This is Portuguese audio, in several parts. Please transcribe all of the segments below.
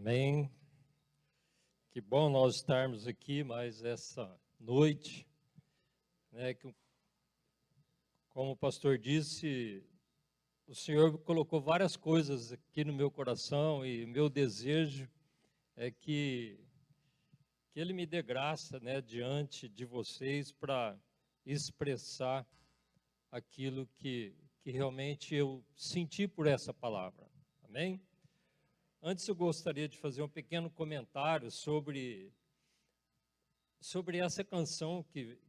Amém. Que bom nós estarmos aqui mais essa noite, né? Como o pastor disse, o Senhor colocou várias coisas aqui no meu coração e meu desejo é que Ele me dê graça, né, diante de vocês para expressar aquilo que realmente eu senti por essa palavra. Amém? Antes eu gostaria de fazer um pequeno comentário sobre essa canção que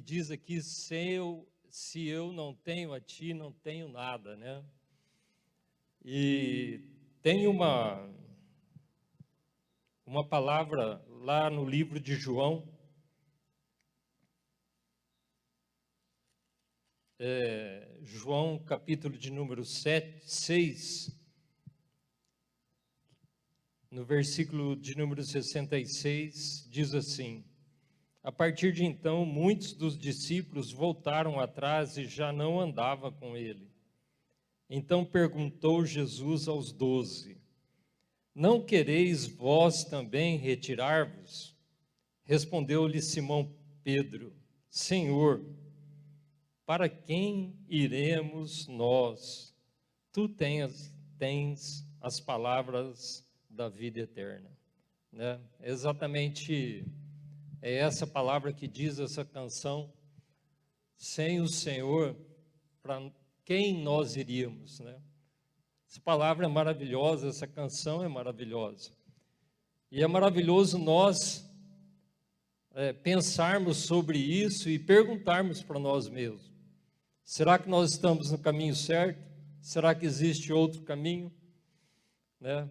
diz aqui, se eu não tenho a ti, não tenho nada, né? E tem uma palavra lá no livro de João, João capítulo de número 6, no versículo de número 66, diz assim: a partir de então, muitos dos discípulos voltaram atrás e já não andavam com ele. Então perguntou Jesus aos 12, não quereis vós também retirar-vos? Respondeu-lhe Simão Pedro, Senhor, para quem iremos nós? Tu tens as palavras da vida eterna, né? Exatamente é essa palavra que diz essa canção. Sem o Senhor, para quem nós iríamos, né? Essa palavra é maravilhosa, essa canção é maravilhosa. E é maravilhoso nós pensarmos sobre isso e perguntarmos para nós mesmos: será que nós estamos no caminho certo? Será que existe outro caminho, né?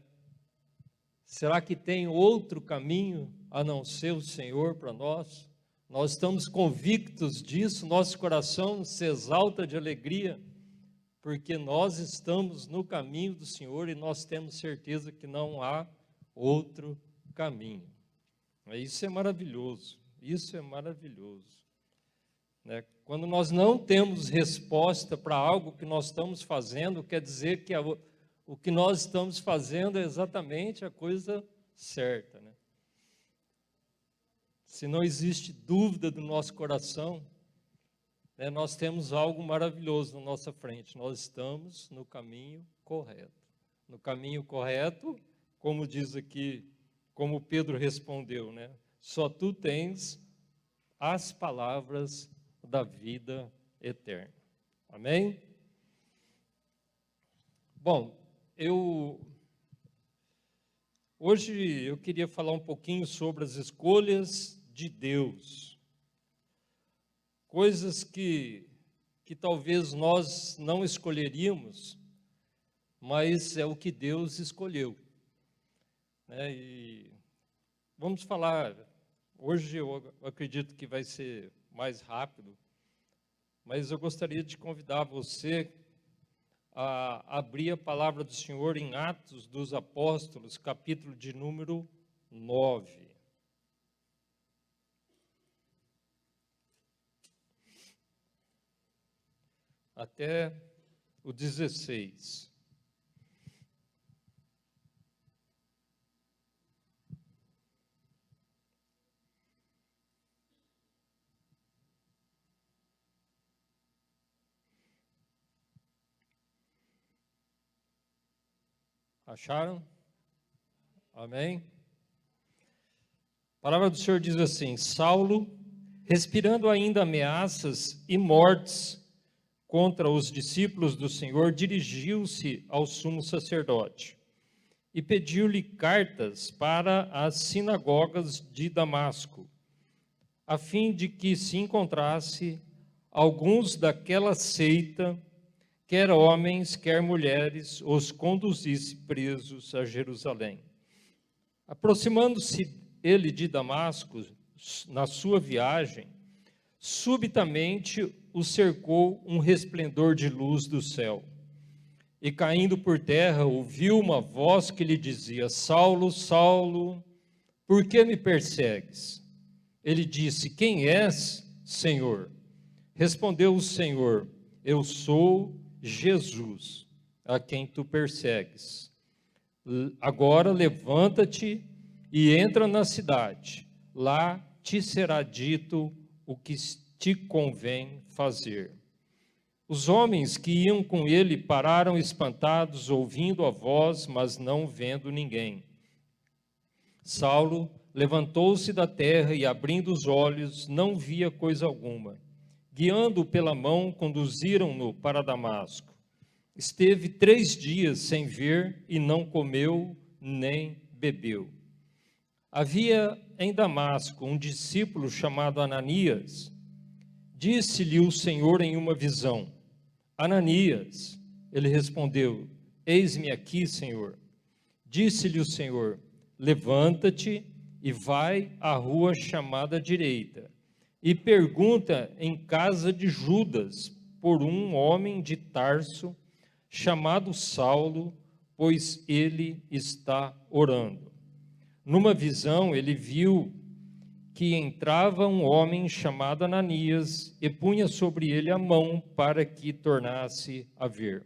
Será que tem outro caminho a não ser o Senhor para nós? Nós estamos convictos disso, nosso coração se exalta de alegria, porque nós estamos no caminho do Senhor e nós temos certeza que não há outro caminho. Isso é maravilhoso, isso é maravilhoso, né? Quando nós não temos resposta para algo que nós estamos fazendo, quer dizer que o que nós estamos fazendo é exatamente a coisa certa, né? Se não existe dúvida do nosso coração, né, nós temos algo maravilhoso na nossa frente. Nós estamos no caminho correto. No caminho correto, como diz aqui, como Pedro respondeu, né? Só tu tens as palavras da vida eterna. Amém? Bom, hoje eu queria falar um pouquinho sobre as escolhas de Deus. Coisas que talvez nós não escolheríamos, mas é o que Deus escolheu, né? E vamos falar, hoje eu acredito que vai ser mais rápido, mas eu gostaria de convidar você a abrir a palavra do Senhor em Atos dos Apóstolos, capítulo de número 9. Até o 16. Acharam? Amém? A palavra do Senhor diz assim: Saulo, respirando ainda ameaças e mortes contra os discípulos do Senhor, dirigiu-se ao sumo sacerdote e pediu-lhe cartas para as sinagogas de Damasco, a fim de que se encontrasse alguns daquela seita, quer homens, quer mulheres, os conduzisse presos a Jerusalém. Aproximando-se ele de Damasco, na sua viagem, subitamente o cercou um resplendor de luz do céu. E caindo por terra, ouviu uma voz que lhe dizia: Saulo, Saulo, por que me persegues? Ele disse: quem és, Senhor? Respondeu o Senhor: eu sou Jesus, a quem tu persegues. Agora levanta-te e entra na cidade. Lá te será dito o que te convém fazer. Os homens que iam com ele pararam espantados, ouvindo a voz, mas não vendo ninguém. Saulo levantou-se da terra e, abrindo os olhos, não via coisa alguma. Guiando-o pela mão, conduziram-no para Damasco. Esteve 3 dias sem ver e não comeu nem bebeu. Havia em Damasco um discípulo chamado Ananias. Disse-lhe o Senhor em uma visão: Ananias. Ele respondeu: Eis-me aqui, Senhor. Disse-lhe o Senhor: Levanta-te e vai à rua chamada direita, e pergunta em casa de Judas por um homem de Tarso, chamado Saulo, pois ele está orando. Numa visão, ele viu que entrava um homem chamado Ananias e punha sobre ele a mão para que tornasse a ver.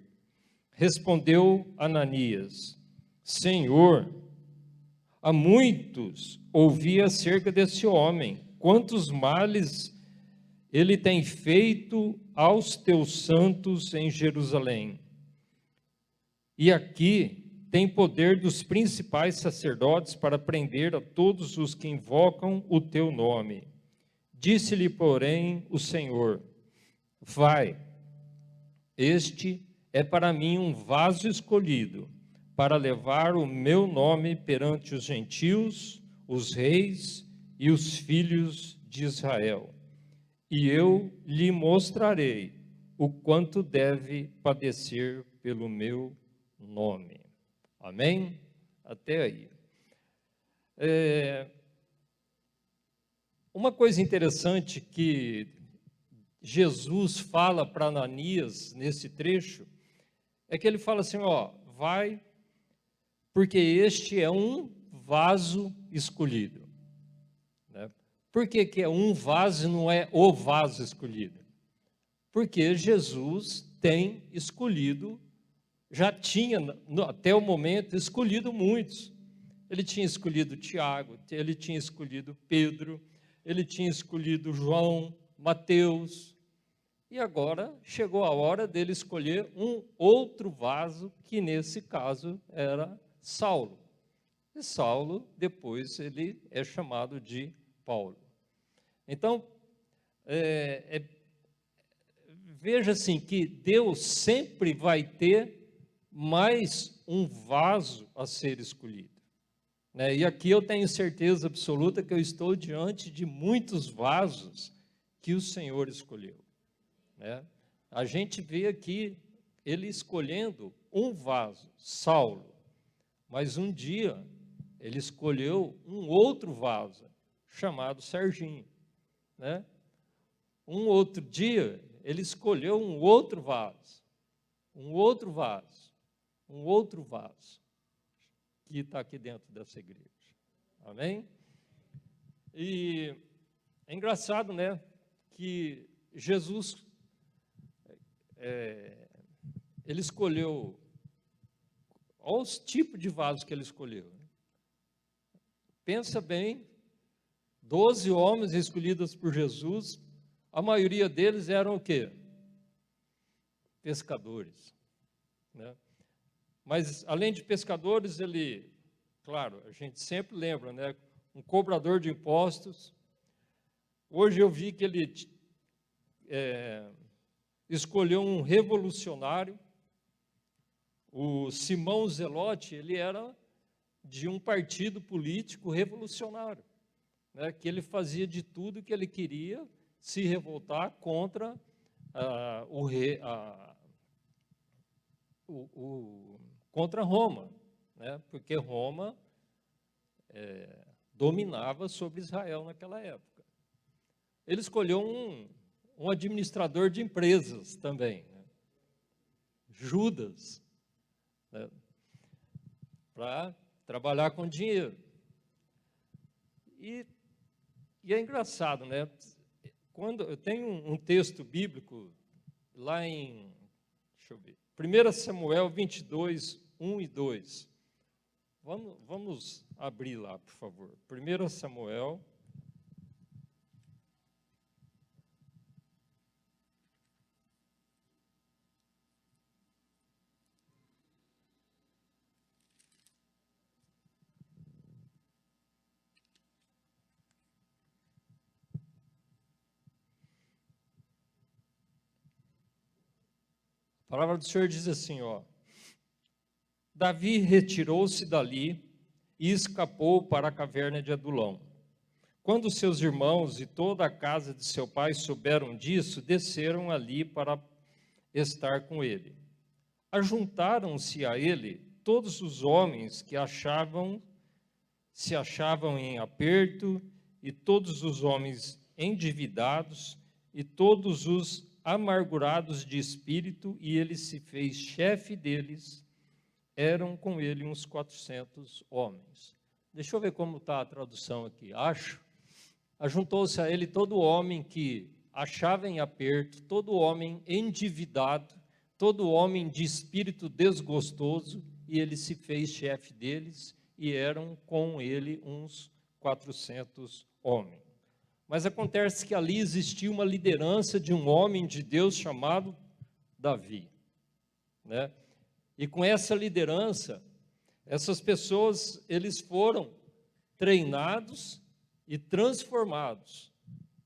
Respondeu Ananias: Senhor, há muitos ouvi acerca desse homem, quantos males ele tem feito aos teus santos em Jerusalém. E aqui tem poder dos principais sacerdotes para prender a todos os que invocam o teu nome. Disse-lhe, porém, o Senhor: Vai, este é para mim um vaso escolhido, para levar o meu nome perante os gentios, os reis e os filhos de Israel. E eu lhe mostrarei o quanto deve padecer pelo meu nome. Amém? Até aí. Uma coisa interessante que Jesus fala para Ananias nesse trecho é que ele fala assim: ó, vai, porque este é um vaso escolhido. Né? Por que é um vaso e não é o vaso escolhido? Porque Jesus tem escolhido, já tinha até o momento escolhido muitos. Ele tinha escolhido Tiago, ele tinha escolhido Pedro, ele tinha escolhido João, Mateus, e agora chegou a hora dele escolher um outro vaso, que nesse caso era Saulo. E Saulo, depois, ele é chamado de Paulo. Então, veja assim, que Deus sempre vai ter mais um vaso a ser escolhido. Né? E aqui eu tenho certeza absoluta que eu estou diante de muitos vasos que o Senhor escolheu. Né? A gente vê aqui ele escolhendo um vaso, Saulo, mas um dia ele escolheu um outro vaso, chamado Serginho. Né? Um outro dia ele escolheu um outro vaso, um outro vaso, um outro vaso, que está aqui dentro dessa igreja. Amém? E é engraçado, né, que Jesus, ele escolheu, olha os tipos de vasos que ele escolheu. Pensa bem, 12 homens escolhidos por Jesus, a maioria deles eram o quê? Pescadores, né? Mas, além de pescadores, ele, claro, a gente sempre lembra, né? Um cobrador de impostos. Hoje eu vi que ele escolheu um revolucionário. O Simão Zelote, ele era de um partido político revolucionário, né? Que ele fazia de tudo que ele queria se revoltar contra contra Roma, né? Porque Roma dominava sobre Israel naquela época. Ele escolheu um administrador de empresas também, né? Judas, né? Para trabalhar com dinheiro. E é engraçado, né? Quando eu tenho um texto bíblico lá em, deixa eu ver, 1 Samuel 22, 1 e 2. Vamos abrir lá, por favor. 1 Samuel. A palavra do Senhor diz assim, ó: Davi retirou-se dali e escapou para a caverna de Adulão. Quando seus irmãos e toda a casa de seu pai souberam disso, desceram ali para estar com ele. Ajuntaram-se a ele todos os homens que se achavam em aperto, e todos os homens endividados, e todos os amargurados de espírito, e ele se fez chefe deles. Eram com ele uns 400 homens. Deixa eu ver como está a tradução aqui. Ajuntou-se a ele todo homem que achava em aperto, todo homem endividado, todo homem de espírito desgostoso, e ele se fez chefe deles, e eram com ele uns 400 homens. Mas acontece que ali existia uma liderança de um homem de Deus chamado Davi, né? E com essa liderança, essas pessoas, eles foram treinados e transformados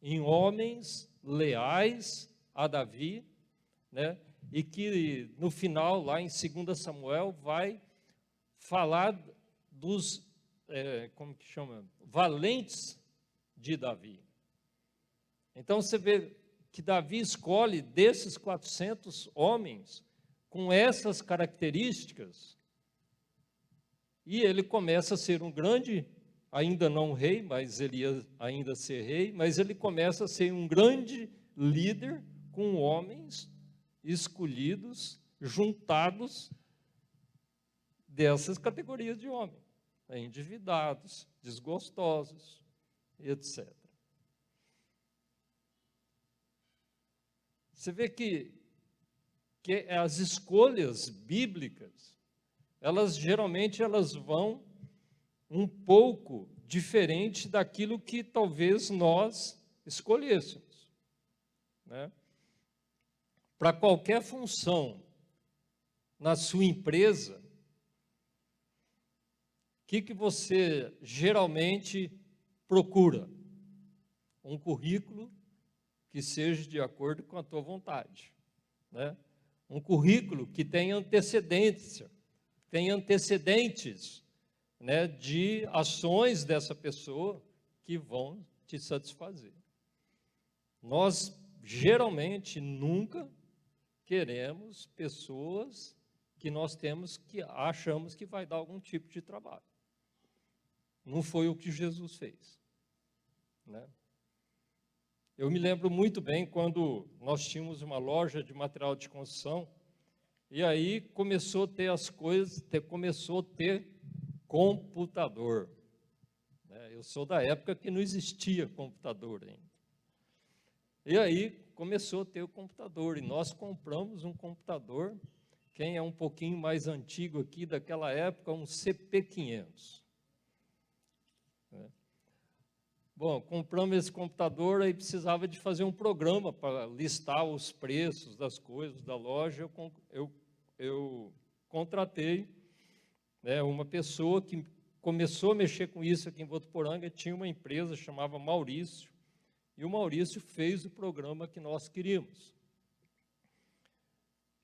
em homens leais a Davi, né? E que no final, lá em 2 Samuel, vai falar dos, como que chama? Valentes de Davi. Então você vê que Davi escolhe desses 400 homens com essas características, e ele começa a ser um grande, ainda não rei, mas ele ia ainda ser rei, mas ele começa a ser um grande líder com homens escolhidos, juntados dessas categorias de homem, endividados, desgostosos, etc. Você vê que as escolhas bíblicas, elas geralmente vão um pouco diferente daquilo que talvez nós escolhêssemos, né? Para qualquer função na sua empresa, o que você geralmente procura? Um currículo que seja de acordo com a tua vontade, né? Um currículo que tenha antecedentes, né, de ações dessa pessoa que vão te satisfazer. Nós, geralmente, nunca queremos pessoas que nós temos que achamos que vai dar algum tipo de trabalho. Não foi o que Jesus fez, né? Eu me lembro muito bem quando nós tínhamos uma loja de material de construção, e aí começou a ter as coisas, começou a ter computador, né? Eu sou da época que não existia computador ainda. E aí começou a ter o computador, e nós compramos um computador, quem é um pouquinho mais antigo aqui daquela época, um CP500. Né? Bom, compramos esse computador, aí precisava de fazer um programa para listar os preços das coisas da loja. Eu contratei, né, uma pessoa que começou a mexer com isso aqui em Votuporanga, tinha uma empresa chamada Maurício, e o Maurício fez o programa que nós queríamos.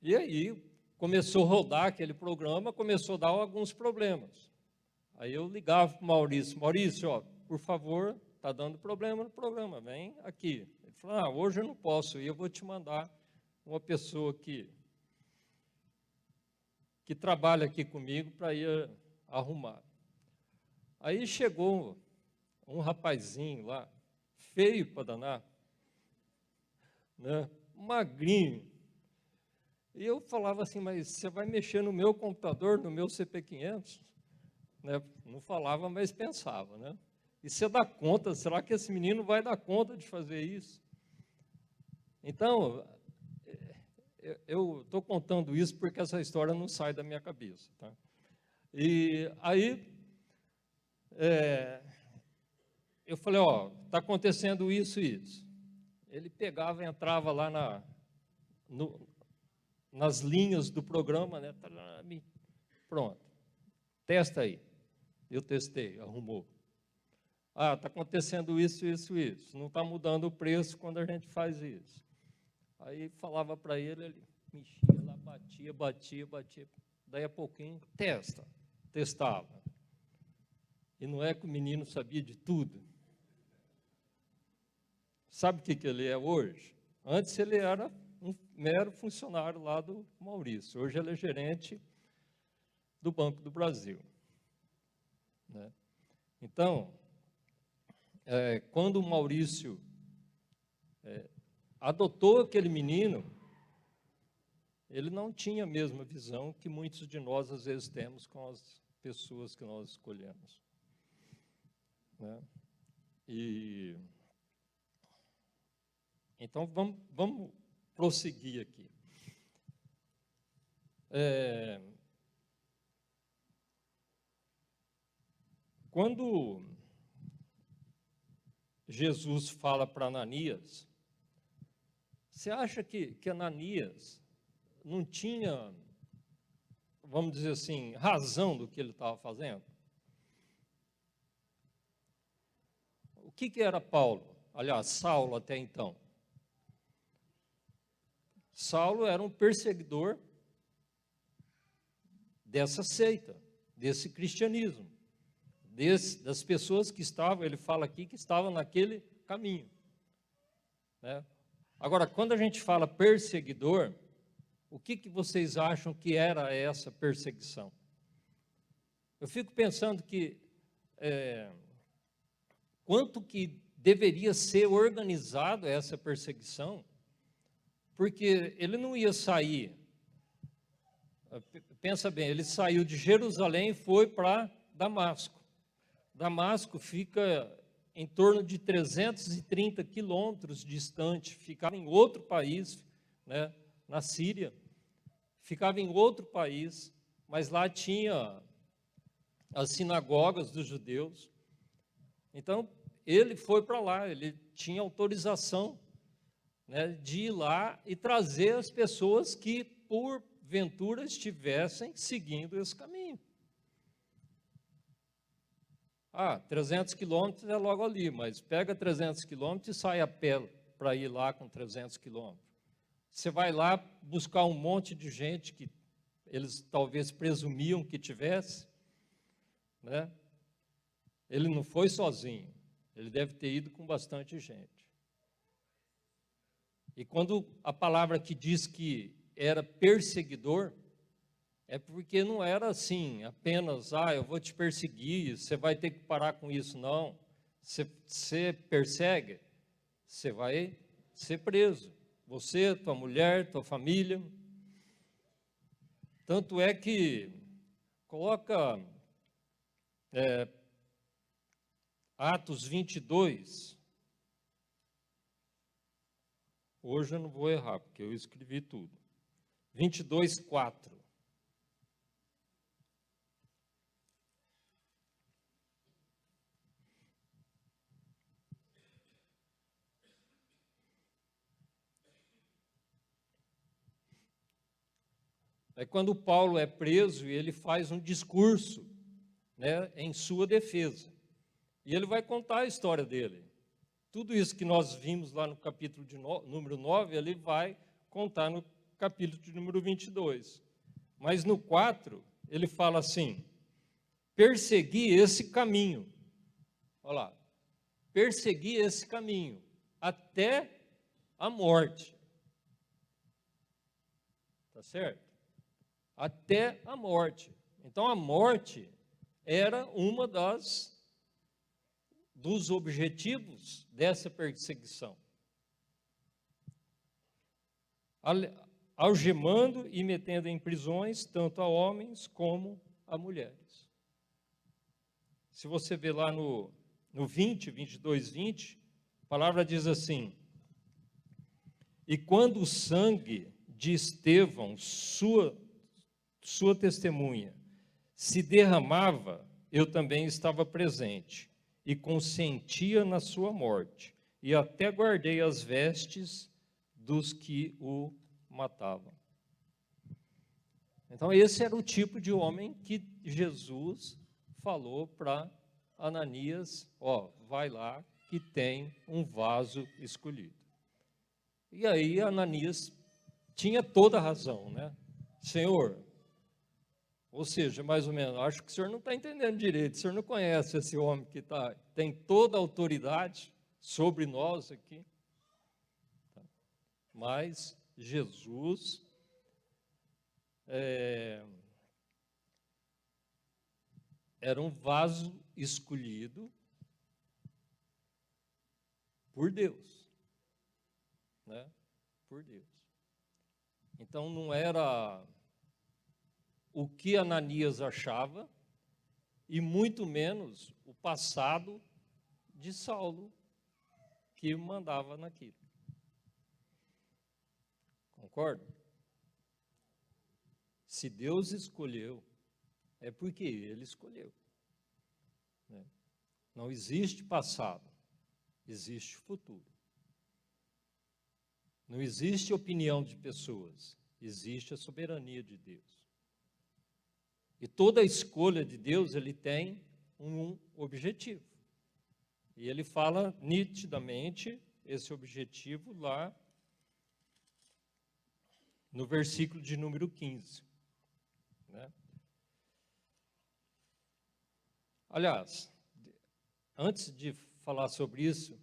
E aí começou a rodar aquele programa, começou a dar alguns problemas. Aí eu ligava para o Maurício: Maurício, ó, por favor, está dando problema no programa, vem aqui. Ele falou: hoje eu não posso ir, eu vou te mandar uma pessoa que trabalha aqui comigo para ir arrumar. Aí chegou um rapazinho lá, feio para danar, né, magrinho. E eu falava assim: mas você vai mexer no meu computador, no meu CP500? Né? Não falava, mas pensava, né? E você dá conta? Será que esse menino vai dar conta de fazer isso? Então, eu estou contando isso porque essa história não sai da minha cabeça, tá? E aí, eu falei, está acontecendo isso e isso. Ele pegava e entrava lá nas linhas do programa, né? Pronto, testa aí. Eu testei, arrumou. Está acontecendo isso, isso, isso. Não está mudando o preço quando a gente faz isso. Aí falava para ele, ele mexia lá, batia. Daí a pouquinho, testava. E não é que o menino sabia de tudo. Sabe o que ele é hoje? Antes ele era um mero funcionário lá do Maurício. Hoje ele é gerente do Banco do Brasil. Né? Então, quando o Maurício adotou aquele menino, ele não tinha a mesma visão que muitos de nós, às vezes, temos com as pessoas que nós escolhemos. Né? Então, vamos prosseguir aqui. Quando Jesus fala para Ananias, você acha que Ananias não tinha, vamos dizer assim, razão do que ele estava fazendo? O que era Paulo? Aliás, Saulo até então. Saulo era um perseguidor dessa seita, desse cristianismo, das pessoas que estavam, ele fala aqui, que estavam naquele caminho. Né? Agora, quando a gente fala perseguidor, o que vocês acham que era essa perseguição? Eu fico pensando que quanto que deveria ser organizado essa perseguição, porque ele não ia sair, pensa bem, ele saiu de Jerusalém e foi para Damasco. Damasco fica em torno de 330 quilômetros distante, ficava em outro país, né, na Síria, ficava em outro país, mas lá tinha as sinagogas dos judeus. Então, ele foi para lá, ele tinha autorização, né, de ir lá e trazer as pessoas que, porventura, estivessem seguindo esse caminho. 300 quilômetros é logo ali, mas pega 300 quilômetros e sai a pé para ir lá com 300 quilômetros. Você vai lá buscar um monte de gente que eles talvez presumiam que tivesse, né? Ele não foi sozinho, ele deve ter ido com bastante gente. E quando a palavra que diz que era perseguidor, é porque não era assim, apenas, eu vou te perseguir, você vai ter que parar com isso, não. Você persegue, você vai ser preso. Você, tua mulher, tua família. Tanto é que coloca Atos 22. Hoje eu não vou errar, porque eu escrevi tudo. 22, 4. É quando Paulo é preso e ele faz um discurso, né, em sua defesa. E ele vai contar a história dele. Tudo isso que nós vimos lá no capítulo número 9, ele vai contar no capítulo de número 22. Mas no 4, ele fala assim: persegui esse caminho. Olha lá. Persegui esse caminho até a morte. Tá certo? Até a morte. Então, a morte era uma dos objetivos dessa perseguição. Algemando e metendo em prisões tanto a homens como a mulheres. Se você ver lá no 22, 20, a palavra diz assim: e quando o sangue de Estevão, sua testemunha, se derramava, eu também estava presente, e consentia na sua morte, e até guardei as vestes dos que o matavam. Então, esse era o tipo de homem que Jesus falou para Ananias: ó, vai lá que tem um vaso escolhido. E aí Ananias tinha toda a razão, né? Senhor, ou seja, mais ou menos, acho que o senhor não está entendendo direito, o senhor não conhece esse homem que tem toda a autoridade sobre nós aqui. Mas Jesus era um vaso escolhido por Deus, né? Por Deus. Então não era o que Ananias achava, e muito menos o passado de Saulo que mandava naquilo. Concorda? Se Deus escolheu, é porque Ele escolheu, né? Não existe passado, existe futuro. Não existe opinião de pessoas, existe a soberania de Deus. E toda a escolha de Deus, Ele tem um objetivo. E Ele fala nitidamente esse objetivo lá no versículo de número 15. Né? Aliás, antes de falar sobre isso,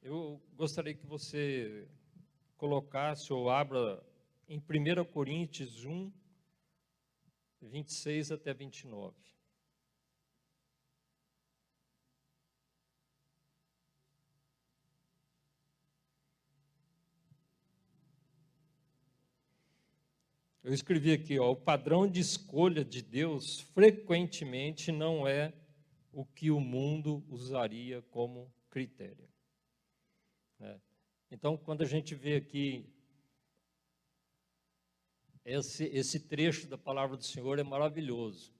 eu gostaria que você colocasse ou abra em 1 Coríntios 1, 26 até 29. Eu escrevi aqui, ó, o padrão de escolha de Deus frequentemente não é o que o mundo usaria como critério. Né? Então, quando a gente vê aqui esse trecho da palavra do Senhor, é maravilhoso.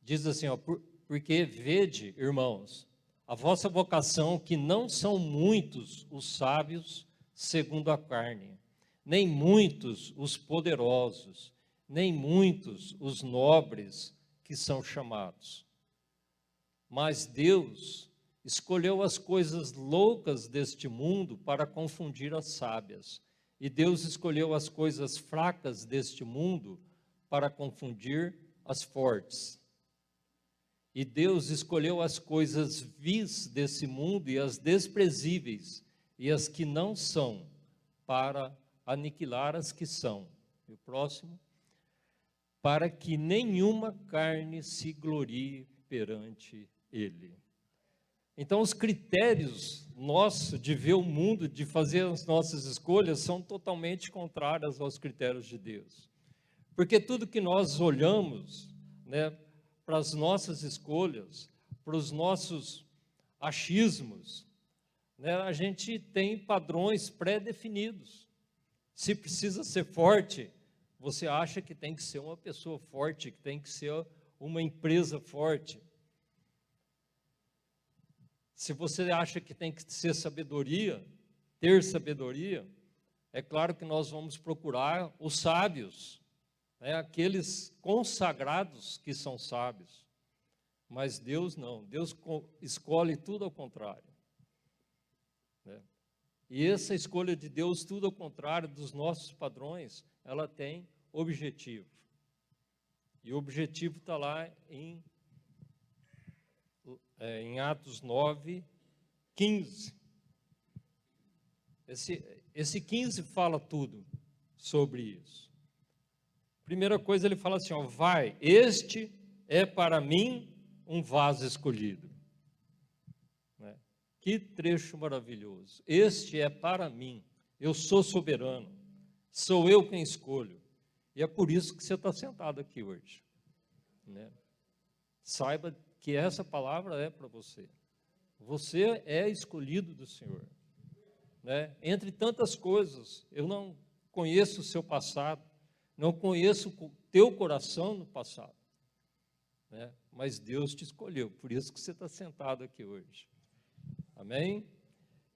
Diz assim, ó, porque vede, irmãos, a vossa vocação, que não são muitos os sábios segundo a carne, nem muitos os poderosos, nem muitos os nobres que são chamados. Mas Deus escolheu as coisas loucas deste mundo para confundir as sábias. E Deus escolheu as coisas fracas deste mundo para confundir as fortes. E Deus escolheu as coisas vis desse mundo e as desprezíveis e as que não são, para aniquilar as que são. E o próximo, para que nenhuma carne se glorie perante Ele. Então, os critérios nossos de ver o mundo, de fazer as nossas escolhas, são totalmente contrários aos critérios de Deus. Porque tudo que nós olhamos, né, para as nossas escolhas, para os nossos achismos, né, a gente tem padrões pré-definidos. Se precisa ser forte, você acha que tem que ser uma pessoa forte, que tem que ser uma empresa forte. Se você acha que tem que ser sabedoria, ter sabedoria, é claro que nós vamos procurar os sábios, né, aqueles consagrados que são sábios. Mas Deus não, Deus escolhe tudo ao contrário. Né? E essa escolha de Deus, tudo ao contrário dos nossos padrões, ela tem objetivo. E o objetivo está lá em Atos 9, 15. Esse 15 fala tudo sobre isso. Primeira coisa, ele fala assim, ó, vai, este é para mim um vaso escolhido. Né? Que trecho maravilhoso. Este é para mim, eu sou soberano, sou eu quem escolho. E é por isso que você está sentado aqui hoje. Né? Saiba que essa palavra é para você. Você é escolhido do Senhor. Né? Entre tantas coisas, eu não conheço o seu passado, não conheço teu coração no passado, né? Mas Deus te escolheu, por isso que você está sentado aqui hoje. Amém?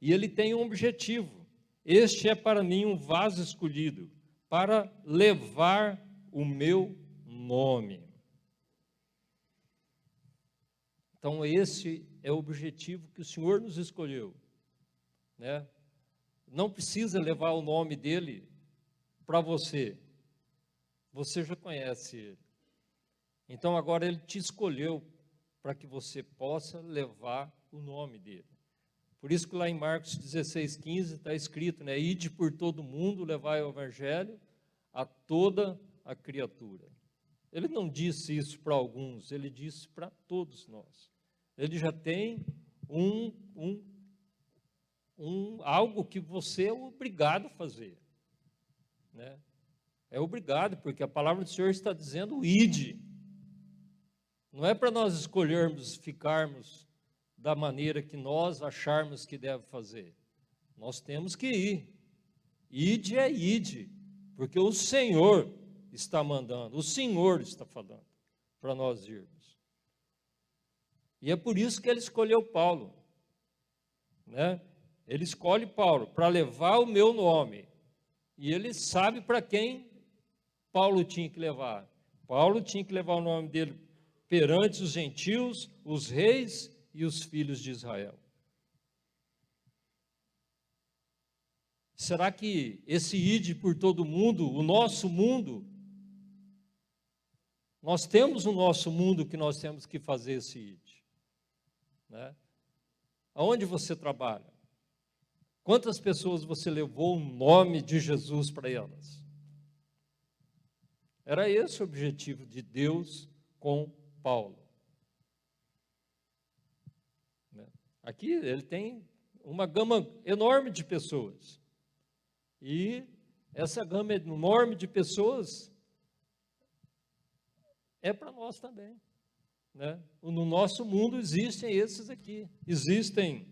E ele tem um objetivo. Este é para mim um vaso escolhido, para levar o meu nome. Então, esse é o objetivo que o Senhor nos escolheu, né? Não precisa levar o nome dele para você. Você já conhece ele. Então, agora ele te escolheu para que você possa levar o nome dele. Por isso que lá em Marcos 16:15 está escrito, né? Ide por todo mundo, levai o evangelho a toda a criatura. Ele não disse isso para alguns, ele disse para todos nós. Ele já tem algo que você é obrigado a fazer, né? É obrigado, porque a palavra do Senhor está dizendo ide. Não é para nós escolhermos ficarmos da maneira que nós acharmos que deve fazer. Nós temos que ir. Ide é ide, porque o Senhor está mandando, o Senhor está falando para nós irmos. E é por isso que ele escolheu Paulo, né? Ele escolhe Paulo para levar o meu nome. E ele sabe para quem Paulo tinha que levar. Paulo tinha que levar o nome dele perante os gentios, os reis e os filhos de Israel. Será que esse ide por todo mundo, o nosso mundo, nós temos o nosso mundo que nós temos que fazer esse ide, né? Aonde você trabalha? Quantas pessoas você levou o nome de Jesus para elas? Era esse o objetivo de Deus com Paulo. Aqui ele tem uma gama enorme de pessoas. E essa gama enorme de pessoas é para nós também, né? No nosso mundo existem esses aqui. Existem,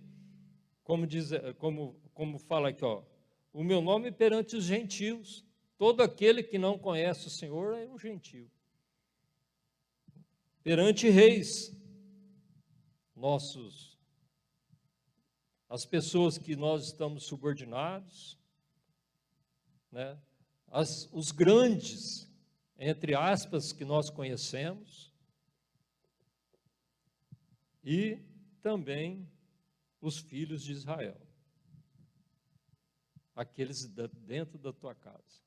como fala aqui, ó, o meu nome perante os gentios. Todo aquele que não conhece o Senhor é um gentio. Perante reis, as pessoas que nós estamos subordinados, né? Os grandes, entre aspas, que nós conhecemos, e também os filhos de Israel, aqueles dentro da tua casa.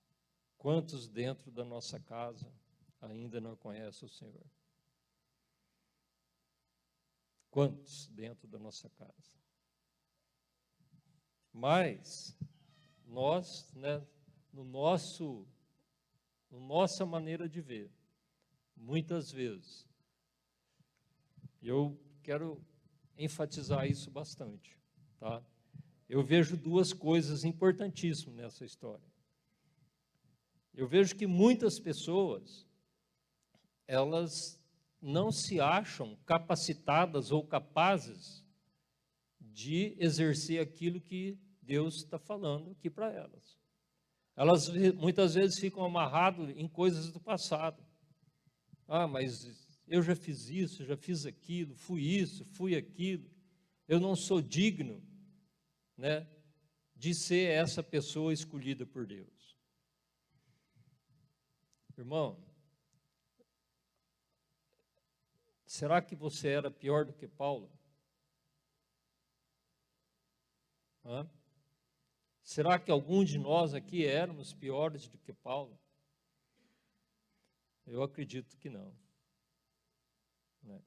Quantos dentro da nossa casa ainda não conhecem o Senhor? Quantos dentro da nossa casa? Mas nós, né, nossa maneira de ver, muitas vezes, eu quero enfatizar isso bastante, tá? Eu vejo duas coisas importantíssimas nessa história. Eu vejo que muitas pessoas, elas não se acham capacitadas ou capazes de exercer aquilo que Deus está falando aqui para elas. Elas muitas vezes ficam amarradas em coisas do passado. Ah, mas eu já fiz isso, já fiz aquilo, fui isso, fui aquilo. Eu não sou digno, né, de ser essa pessoa escolhida por Deus. Irmão, será que você era pior do que Paulo? Hã? Será que algum de nós aqui éramos piores do que Paulo? Eu acredito que não, né?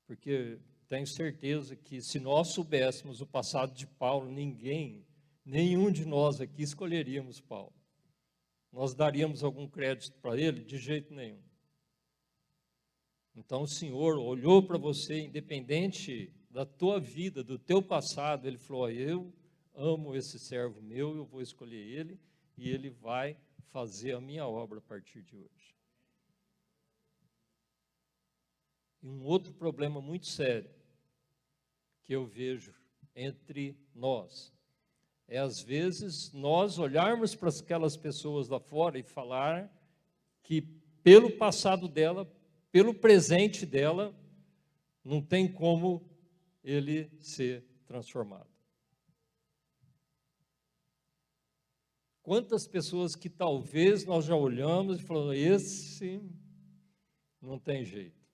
Porque tenho certeza que se nós soubéssemos o passado de Paulo, nenhum de nós aqui escolheríamos Paulo. Nós daríamos algum crédito para ele? De jeito nenhum. Então o Senhor olhou para você, independente da tua vida, do teu passado, ele falou: eu amo esse servo meu, eu vou escolher ele, e ele vai fazer a minha obra a partir de hoje. E um outro problema muito sério que eu vejo entre nós é, às vezes, nós olharmos para aquelas pessoas lá fora e falar que pelo passado dela, pelo presente dela, não tem como ele ser transformado. Quantas pessoas que talvez nós já olhamos e falamos, esse não tem jeito.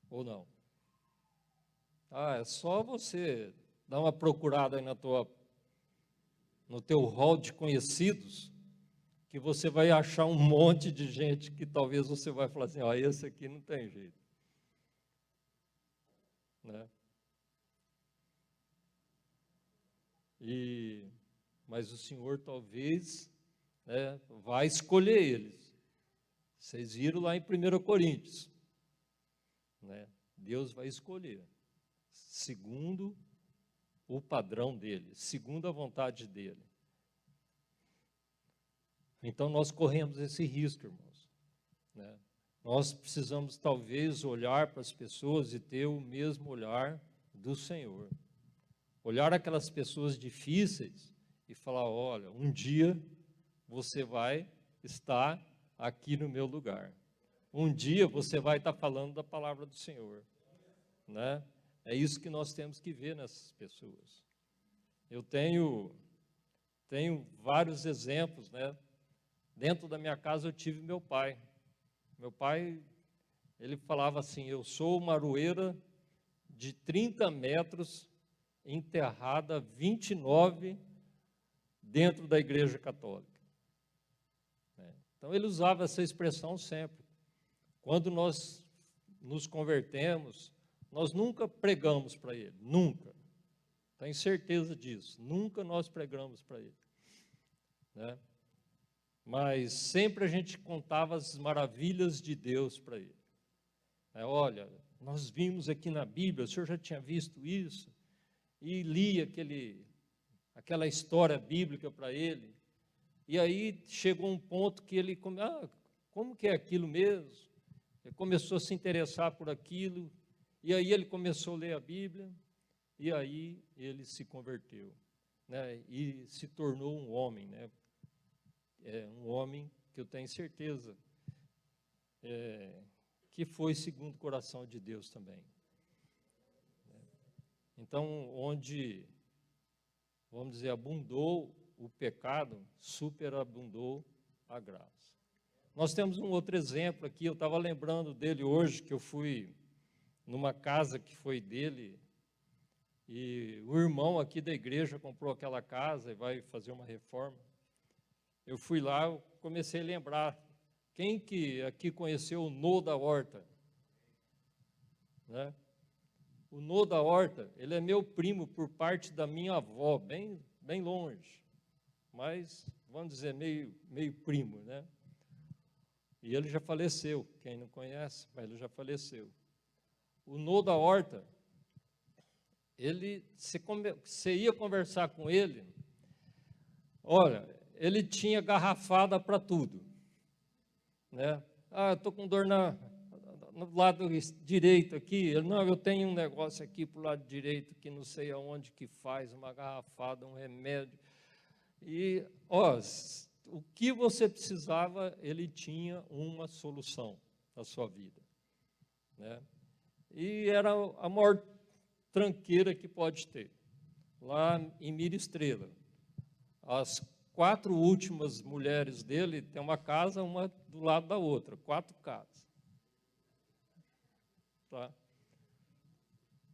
Ou não? É só você dar uma procurada aí no teu hall de conhecidos, que você vai achar um monte de gente que talvez você vai falar assim, esse aqui não tem jeito. Né? Mas o Senhor talvez, né, vai escolher eles. Vocês viram lá em 1 Coríntios. Né? Deus vai escolher, segundo o padrão dele, segundo a vontade dele. Então, nós corremos esse risco, irmãos. Né? Nós precisamos, talvez, olhar para as pessoas e ter o mesmo olhar do Senhor. Olhar aquelas pessoas difíceis e falar, olha, um dia você vai estar aqui no meu lugar. Um dia você vai estar falando da palavra do Senhor. Né? É isso que nós temos que ver nessas pessoas. Eu tenho vários exemplos, né? Dentro da minha casa eu tive meu pai. Meu pai, ele falava assim, eu sou uma aroeira de 30 metros, enterrada 29 dentro da igreja católica. Então ele usava essa expressão sempre. Quando nós nos convertemos, nós nunca pregamos para ele, nunca. Tenho certeza disso, nunca nós pregamos para ele. Né? Mas sempre a gente contava as maravilhas de Deus para ele. Olha, nós vimos aqui na Bíblia, o senhor já tinha visto isso? E lia aquela história bíblica para ele. E aí chegou um ponto que ele, como que é aquilo mesmo? Ele começou a se interessar por aquilo, e aí ele começou a ler a Bíblia, e aí ele se converteu, né? E se tornou um homem, né? Um homem que eu tenho certeza que foi segundo o coração de Deus também. Então, onde, vamos dizer, abundou o pecado, superabundou a graça. Nós temos um outro exemplo aqui, eu estava lembrando dele hoje, que eu fui numa casa que foi dele, e o irmão aqui da igreja comprou aquela casa e vai fazer uma reforma. Eu fui lá, eu comecei a lembrar, quem que aqui conheceu o Nó da Horta? Né? O Nó da Horta, ele é meu primo por parte da minha avó, bem longe, mas, vamos dizer, meio primo, né? E ele já faleceu, quem não conhece, mas ele já faleceu. O Nó da Horta, você ia conversar com ele, olha, ele tinha garrafada para tudo. Né? Eu estou com dor no lado direito aqui. Eu tenho um negócio aqui para o lado direito que não sei aonde que faz, uma garrafada, um remédio. E, o que você precisava, ele tinha uma solução na sua vida. Né? E era a maior tranqueira que pode ter. Lá em Mira Estrela, as 4 últimas mulheres dele têm uma casa, uma do lado da outra, 4 casas. Tá?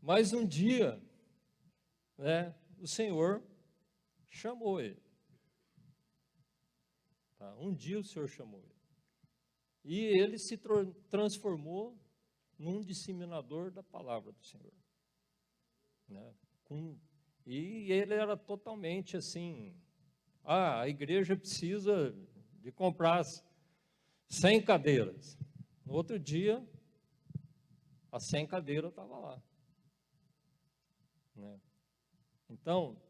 Mas um dia, né, o Senhor chamou ele. Tá? Um dia o Senhor chamou ele. E ele se transformou num disseminador da palavra do Senhor. Né? E ele era totalmente assim, a igreja precisa de comprar 100 cadeiras. No outro dia, as 100 cadeiras estavam lá. Né? Então,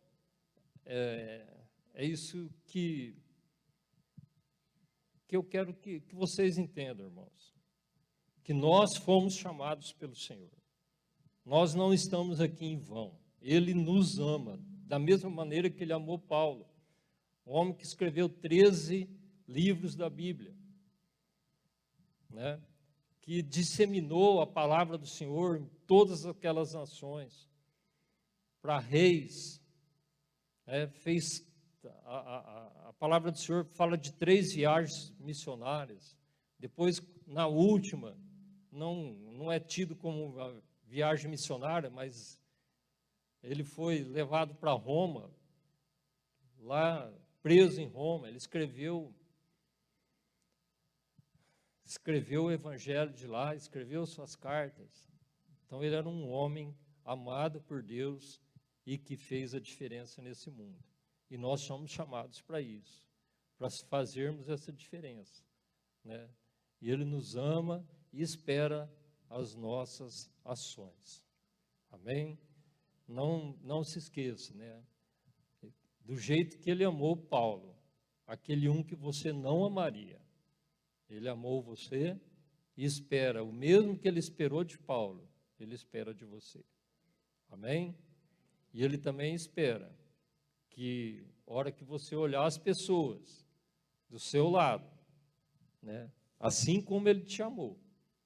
é isso que eu quero que vocês entendam, irmãos. Que nós fomos chamados pelo Senhor. Nós não estamos aqui em vão. Ele nos ama, da mesma maneira que ele amou Paulo. Um homem que escreveu 13 livros da Bíblia, né? Que disseminou a palavra do Senhor em todas aquelas nações, para reis, fez a palavra do Senhor fala de 3 viagens missionárias. Depois, na última, não é tido como uma viagem missionária, mas ele foi levado para Roma, lá preso em Roma. Ele escreveu o evangelho de lá, escreveu suas cartas. Então ele era um homem amado por Deus e que fez a diferença nesse mundo. E nós somos chamados para isso, para fazermos essa diferença, né? E ele nos ama e espera as nossas ações. Amém? Não se esqueça, né? Do jeito que ele amou Paulo, aquele que você não amaria. Ele amou você e espera o mesmo que ele esperou de Paulo, ele espera de você. Amém? E ele também espera que, a hora que você olhar as pessoas do seu lado, né, assim como ele te amou,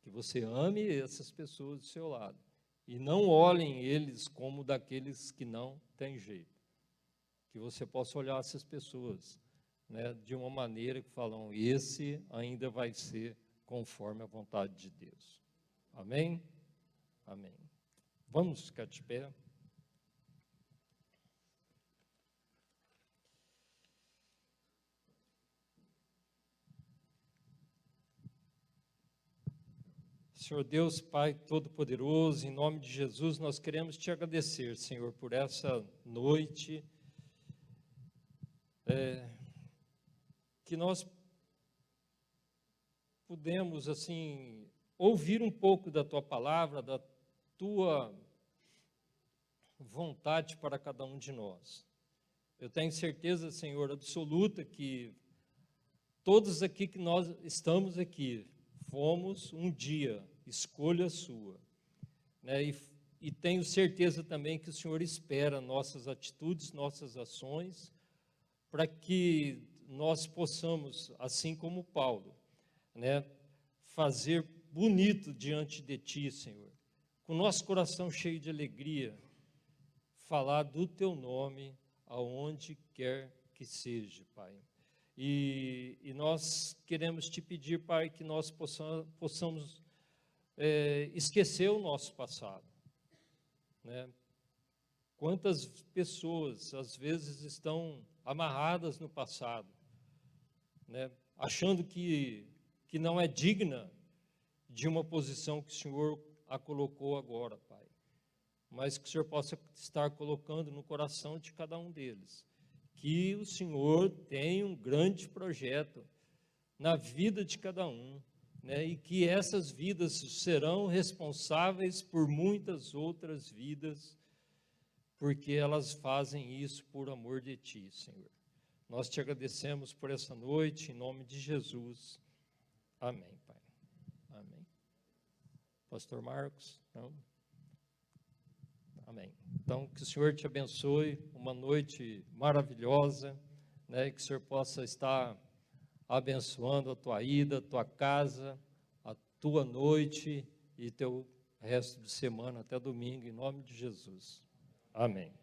que você ame essas pessoas do seu lado e não olhem eles como daqueles que não têm jeito. Que você possa olhar essas pessoas, né, de uma maneira que falam, esse ainda vai ser conforme a vontade de Deus. Amém? Amém. Vamos ficar de pé. Senhor Deus, Pai Todo-Poderoso, em nome de Jesus, nós queremos te agradecer, Senhor, por essa noite, que nós pudemos, assim, ouvir um pouco da Tua palavra, da Tua vontade para cada um de nós. Eu tenho certeza, Senhor, absoluta, que todos aqui que nós estamos aqui, fomos um dia escolha sua, né? E tenho certeza também que o Senhor espera nossas atitudes, nossas ações, para que nós possamos, assim como Paulo, né, fazer bonito diante de Ti, Senhor, com nosso coração cheio de alegria, falar do Teu nome aonde quer que seja, Pai. E nós queremos Te pedir, Pai, que nós possamos esquecer o nosso passado, né? Quantas pessoas, às vezes, estão amarradas no passado, né? Achando que não é digna de uma posição que o Senhor a colocou agora, Pai. Mas que o Senhor possa estar colocando no coração de cada um deles. Que o Senhor tem um grande projeto na vida de cada um, né? E que essas vidas serão responsáveis por muitas outras vidas, porque elas fazem isso por amor de Ti, Senhor. Nós te agradecemos por essa noite, em nome de Jesus. Amém, Pai. Amém. Pastor Marcos? Não? Amém. Então, que o Senhor te abençoe, uma noite maravilhosa, né? Que o Senhor possa estar abençoando a tua ida, a tua casa, a tua noite e teu resto de semana até domingo, em nome de Jesus. Amém.